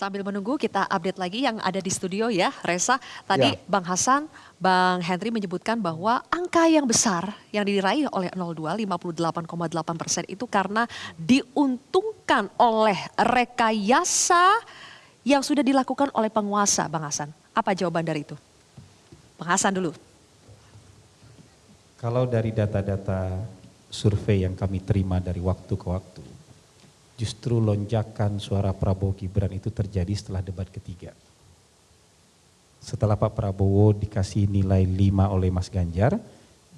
Sambil menunggu kita update lagi yang ada di studio ya, Reza. Tadi Ya. Bang Hasan, Bang Henry menyebutkan bahwa angka yang besar yang diraih oleh 02, 58,8% itu karena diuntungkan oleh rekayasa yang sudah dilakukan oleh penguasa, Bang Hasan. Apa jawaban dari itu? Bang Hasan dulu. Kalau dari data-data survei yang kami terima dari waktu ke waktu, justru lonjakan suara Prabowo Gibran itu terjadi setelah debat ketiga. Setelah Pak Prabowo dikasih nilai 5 oleh Mas Ganjar,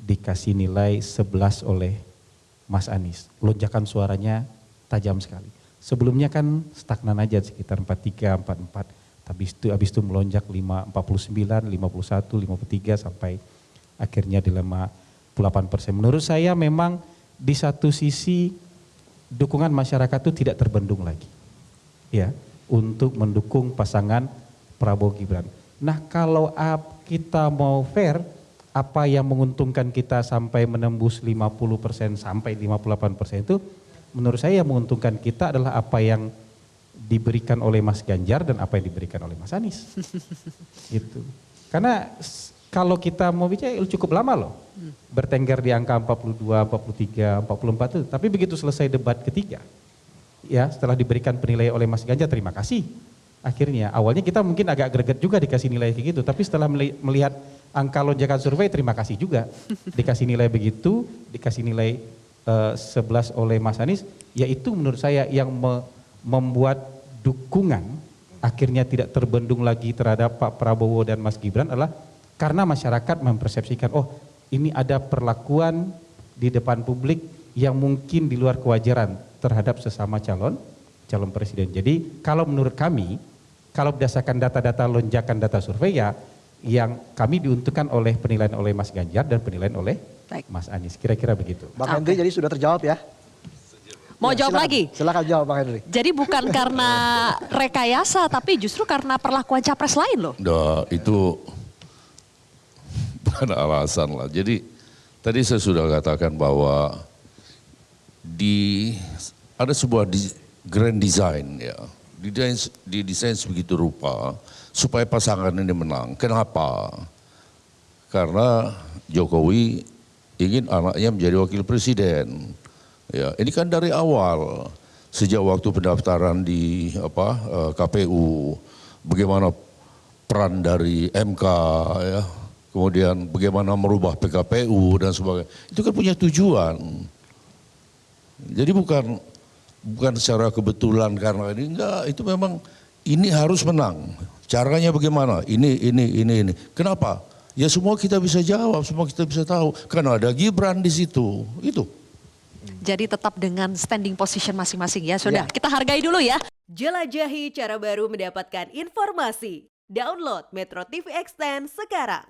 dikasih nilai 11 oleh Mas Anies. Lonjakan suaranya tajam sekali. Sebelumnya kan stagnan aja sekitar 43, 44. Habis itu melonjak 49, 51, 53 sampai akhirnya di 58%. Menurut saya memang di satu sisi dukungan masyarakat itu tidak terbendung lagi, ya, untuk mendukung pasangan Prabowo Gibran. Nah, kalau kita mau fair, apa yang menguntungkan kita sampai menembus 50% sampai 58% itu, menurut saya yang menguntungkan kita adalah apa yang diberikan oleh Mas Ganjar dan apa yang diberikan oleh Mas Anies. Gitu. Karena kalau kita mau bicara cukup lama loh, bertengger di angka 42, 43, 44 itu. Tapi begitu selesai debat ketiga, ya setelah diberikan penilaian oleh Mas Ganjar, terima kasih. Akhirnya, awalnya kita mungkin agak greget juga dikasih nilai kayak gitu, tapi setelah melihat angka lonjakan survei, terima kasih juga. Dikasih nilai begitu, dikasih nilai 11 oleh Mas Anies, yaitu menurut saya yang membuat dukungan akhirnya tidak terbendung lagi terhadap Pak Prabowo dan Mas Gibran adalah karena masyarakat mempersepsikan, oh ini ada perlakuan di depan publik yang mungkin di luar kewajaran terhadap sesama calon presiden. Jadi kalau menurut kami, kalau berdasarkan data-data lonjakan data survei ya, yang kami diuntungkan oleh penilaian oleh Mas Ganjar dan penilaian oleh Mas Anies. Kira-kira begitu. Bang Henry jadi sudah terjawab ya? Mau Ya, jawab silakan, lagi? Silakan jawab Bang Henry. Jadi bukan karena rekayasa, tapi justru karena perlakuan capres lain loh. Nah, itu bukan alasan lah. Jadi tadi saya sudah katakan bahwa ada sebuah grand design ya, didesain sebegitu rupa supaya pasangan ini menang. Kenapa? Karena Jokowi ingin anaknya menjadi wakil presiden. Ya, ini kan dari awal sejak waktu pendaftaran di KPU, bagaimana peran dari MK ya. Kemudian bagaimana merubah PKPU dan sebagainya. Itu kan punya tujuan. Jadi bukan secara kebetulan karena ini, enggak, itu memang ini harus menang. Caranya bagaimana? Ini. Kenapa? Ya semua kita bisa jawab, semua kita bisa tahu. Karena ada Gibran di situ. Itu. Jadi tetap dengan standing position masing-masing ya. Sudah, Ya. kita hargai dulu ya. Jelajahi cara baru mendapatkan informasi. Download Metro TV Extend sekarang.